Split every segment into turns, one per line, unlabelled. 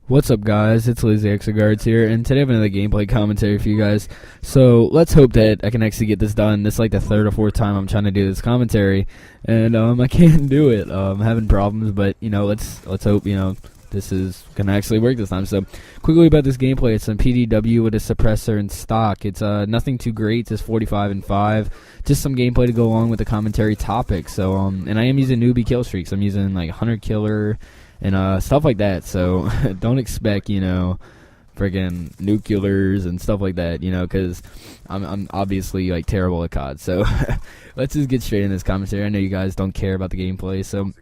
What's up, guys? It's LazyxRegards here, and today I have another gameplay commentary for you guys. So let's hope that I can actually get this done. This is like the third or fourth time I'm trying to do this commentary, and I can't do it. I'm having problems, but let's hope this is gonna actually work this time. So quickly about this gameplay, it's some PDW with a suppressor and stock. It's nothing too great. It's 45 and 5, just some gameplay to go along with the commentary topic. So and I am using newbie kill streaks. I'm using like 100 killer and stuff like that. So don't expect friggin' nuclears and stuff like that, because I'm obviously like terrible at CoD. So let's just get straight in this commentary. I know you guys don't care about the gameplay, so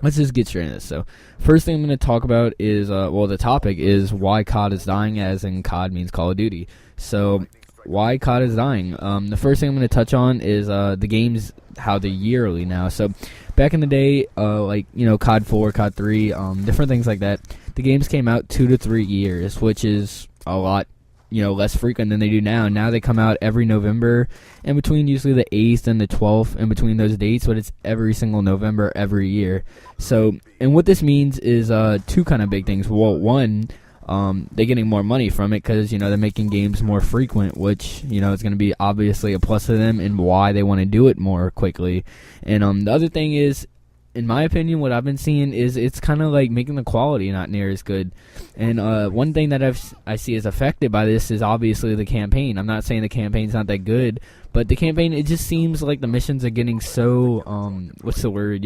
let's just get straight in this. So first thing I'm going to talk about is the topic is why CoD is dying, as in CoD means Call of Duty. So why CoD is dying. The first thing I'm going to touch on is the games, how they're yearly now. So back in the day, COD 4, COD 3, different things like that, the games came out 2 to 3 years, which is a lot less frequent than they do now. Now they come out every November, in between usually the 8th and the 12th, in between those dates, but it's every single November every year. So, and what this means is two kind of big things. Well, one, they're getting more money from it because they're making games more frequent, which is going to be obviously a plus to them and why they want to do it more quickly. And the other thing is, in my opinion, what I've been seeing is it's kind of like making the quality not near as good. And one thing that I see is affected by this is obviously the campaign. I'm not saying the campaign's not that good, but the campaign, it just seems like the missions are getting so what's the word?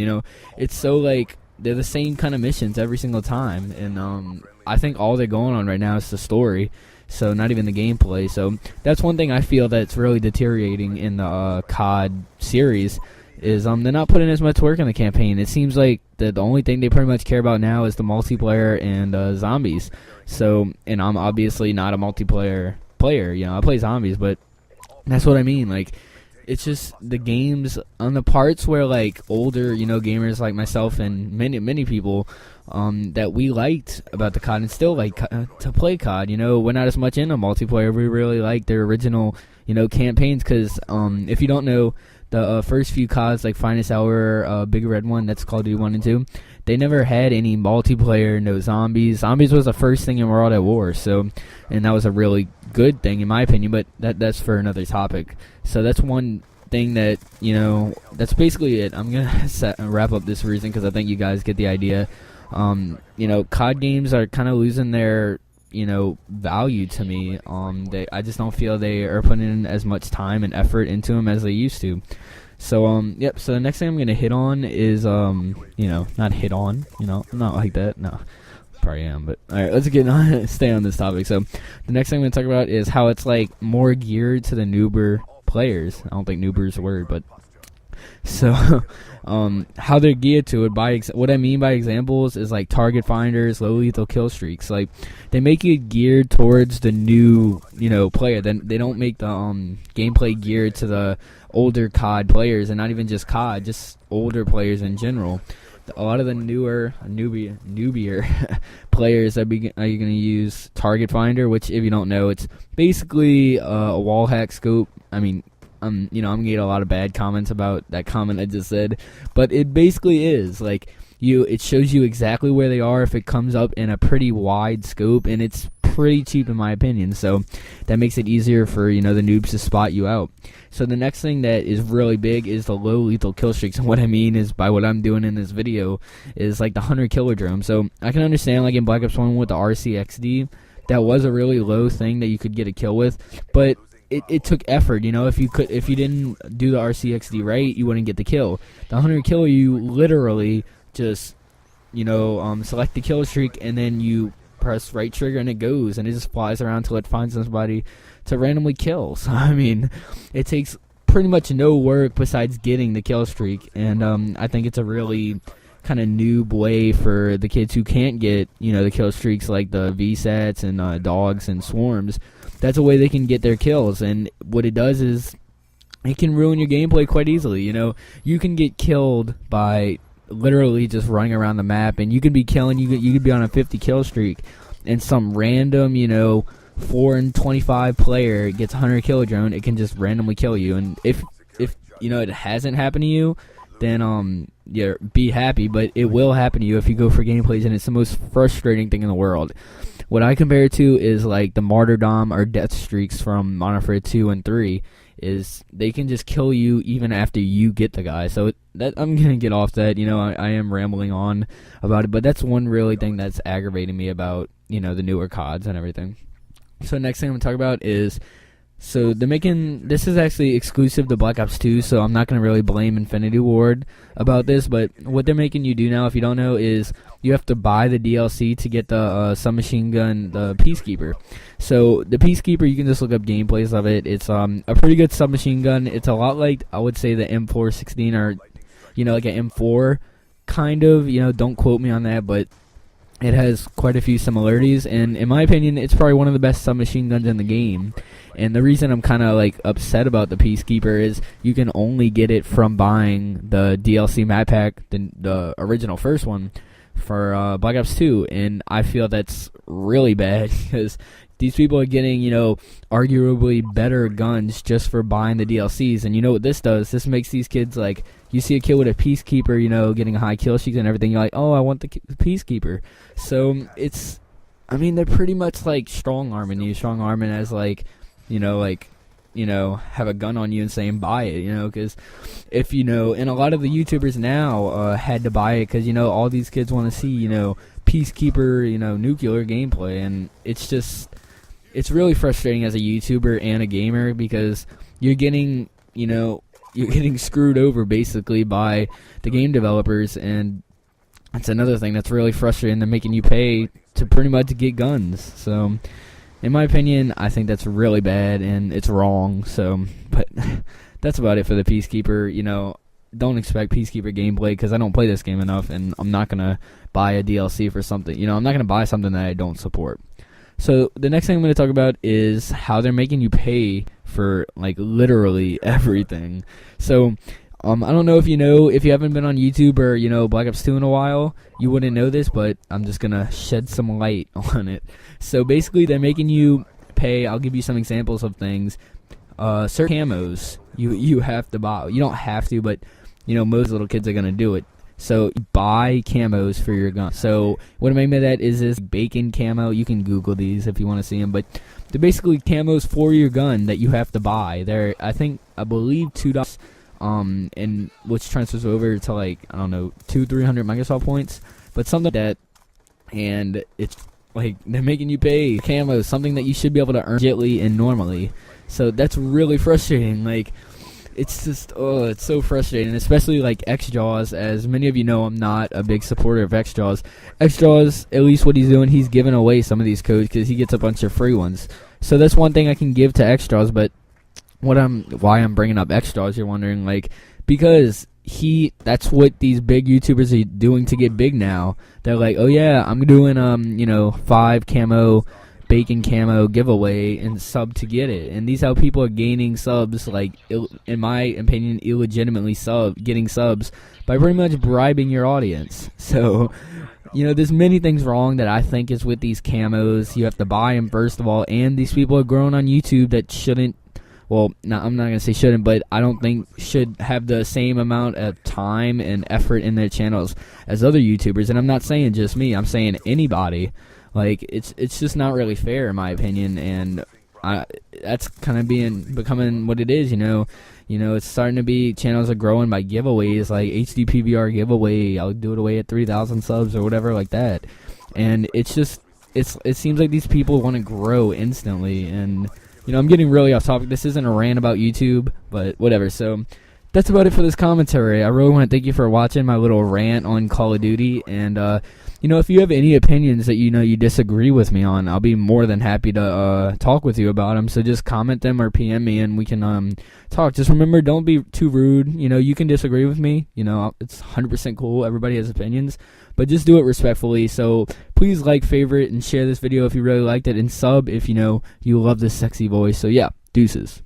It's so like they're the same kind of missions every single time. And I think all they're going on right now is the story, so not even the gameplay. So that's one thing I feel that's really deteriorating in the COD series, is they're not putting as much work in the campaign. It seems like the only thing they pretty much care about now is the multiplayer and zombies. So, and I'm obviously not a multiplayer player. I play zombies, but that's what I mean. Like, it's just the games on the parts where like older gamers like myself and many people that we liked about the COD and still like to play COD. We're not as much into multiplayer. We really like their original campaigns, because if you don't know, the first few CODs, like Finest Hour, Big Red One, that's Call of Duty 1 and 2, they never had any multiplayer, no zombies. Zombies was the first thing in World at War, so, and that was a really good thing in my opinion, but that's for another topic. So that's one thing that, that's basically it. I'm going to wrap up this reason because I think you guys get the idea. COD games are kind of losing their value to me. I just don't feel they are putting in as much time and effort into them as they used to. So yep. So the next thing I'm gonna hit on is not hit on, I'm not like that. No, probably am. But all right, let's get on. Stay on this topic. So the next thing I'm gonna talk about is how it's like more geared to the noober players. I don't think noober is a word, but so how they're geared to it. What I mean by examples is like target finders, low lethal kill streaks. Like, they make it geared towards the new player. Then they don't make the gameplay geared to the older COD players, and not even just COD, just older players in general. A lot of the newbier players are going to use target finder, which, if you don't know, it's basically a wall hack scope. I mean, I'm gonna get a lot of bad comments about that comment I just said, but it basically is like it shows you exactly where they are if it comes up in a pretty wide scope, and it's pretty cheap in my opinion, so that makes it easier for the noobs to spot you out. So the next thing that is really big is the low lethal kill streaks, and what I mean is, by what I'm doing in this video, is like the 100 killer drone. So I can understand, like in Black Ops 1 with the RCXD, that was a really low thing that you could get a kill with, but it took effort. If you didn't do the RCXD right, you wouldn't get the kill. The 100 killer, you literally just select the kill streak, and then you press right trigger and it goes, and it just flies around till it finds somebody to randomly kill. So I mean, it takes pretty much no work besides getting the kill streak, and I think it's a really kind of noob way for the kids who can't get the kill streaks, like the VSATs and dogs and swarms. That's a way they can get their kills, and what it does is it can ruin your gameplay quite easily. You can get killed by literally just running around the map, and you could be killing, you could be on a 50 kill streak, and some random 4 and 25 player gets 100 kill drone. It can just randomly kill you, and if it hasn't happened to you, then yeah, be happy. But it will happen to you if you go for gameplays, and it's the most frustrating thing in the world. What I compare it to is like the martyrdom or death streaks from Modern Warfare 2 and 3. Is they can just kill you even after you get the guy. So that I'm gonna get off that. I am rambling on about it, but that's one really thing that's aggravating me about the newer CODs and everything. So next thing I'm gonna talk about is, so they're making, this is actually exclusive to Black Ops 2, so I'm not going to really blame Infinity Ward about this, but what they're making you do now, if you don't know, is you have to buy the DLC to get the submachine gun, the Peacekeeper. So the Peacekeeper, you can just look up gameplays of it. It's a pretty good submachine gun. It's a lot like, I would say, the M416 or, like an M4 kind of, don't quote me on that, but it has quite a few similarities, and in my opinion, it's probably one of the best submachine guns in the game. And the reason I'm kind of like upset about the Peacekeeper is you can only get it from buying the DLC map pack, the original first one, for Black Ops 2, and I feel that's really bad because these people are getting, arguably better guns just for buying the DLCs. And you know what this does? This makes these kids, like, you see a kid with a Peacekeeper, getting a high kill streak and everything, you're like, oh, I want the Peacekeeper. So it's, they're pretty much like strong-arming you, strong-arming as like, have a gun on you and saying buy it, because if, and a lot of the YouTubers now had to buy it because, all these kids want to see, Peacekeeper, nuclear gameplay, and it's really frustrating as a YouTuber and a gamer because you're getting, you're getting screwed over basically by the game developers, and that's another thing that's really frustrating. They're making you pay to pretty much get guns, so in my opinion, I think that's really bad and it's wrong. So, but that's about it for the Peacekeeper. Don't expect Peacekeeper gameplay because I don't play this game enough, and I'm not gonna buy a DLC for something. I'm not gonna buy something that I don't support. So the next thing I'm gonna talk about is how they're making you pay for like literally everything. So I don't know if if you haven't been on YouTube or Black Ops 2 in a while, you wouldn't know this, but I'm just gonna shed some light on it. So basically, they're making you pay. I'll give you some examples of things. Certain camos you have to buy. You don't have to, but most little kids are gonna do it. So buy camos for your gun. So what I mean by that is this bacon camo. You can Google these if you want to see them, but they're basically camos for your gun that you have to buy. They're I believe $2. And which transfers over to like, I don't know, 200-300 Microsoft points, but something like that, and it's like they're making you pay camo, something that you should be able to earn legitly and normally. So that's really frustrating. Like, it's just, it's so frustrating, especially like XJaws. As many of you know, I'm not a big supporter of XJaws. XJaws, at least what he's doing, he's giving away some of these codes because he gets a bunch of free ones. So that's one thing I can give to XJaws, but why I'm bringing up XJaws, you're wondering, like, because that's what these big YouTubers are doing to get big now. They're like, oh yeah, I'm doing 5 camo bacon camo giveaway and sub to get it, and these how people are gaining subs, like in my opinion illegitimately getting subs by pretty much bribing your audience. So there's many things wrong that I think is with these camos. You have to buy them first of all, and these people are growing on YouTube that shouldn't. Well, no, I'm not going to say shouldn't, but I don't think should have the same amount of time and effort in their channels as other YouTubers. And I'm not saying just me. I'm saying anybody. Like, it's just not really fair, in my opinion. And that's kind of becoming what it is, It's starting to be, channels are growing by giveaways, like HD PVR giveaway. I'll do it away at 3,000 subs or whatever like that. And it seems like these people want to grow instantly, and I'm getting really off topic. This isn't a rant about YouTube, but whatever. So that's about it for this commentary. I really want to thank you for watching my little rant on Call of Duty. And, if you have any opinions that you disagree with me on, I'll be more than happy to talk with you about them. So just comment them or PM me and we can talk. Just remember, don't be too rude. You can disagree with me. It's 100% cool. Everybody has opinions. But just do it respectfully. So please like, favorite, and share this video if you really liked it, and sub if you love this sexy voice. So yeah, deuces.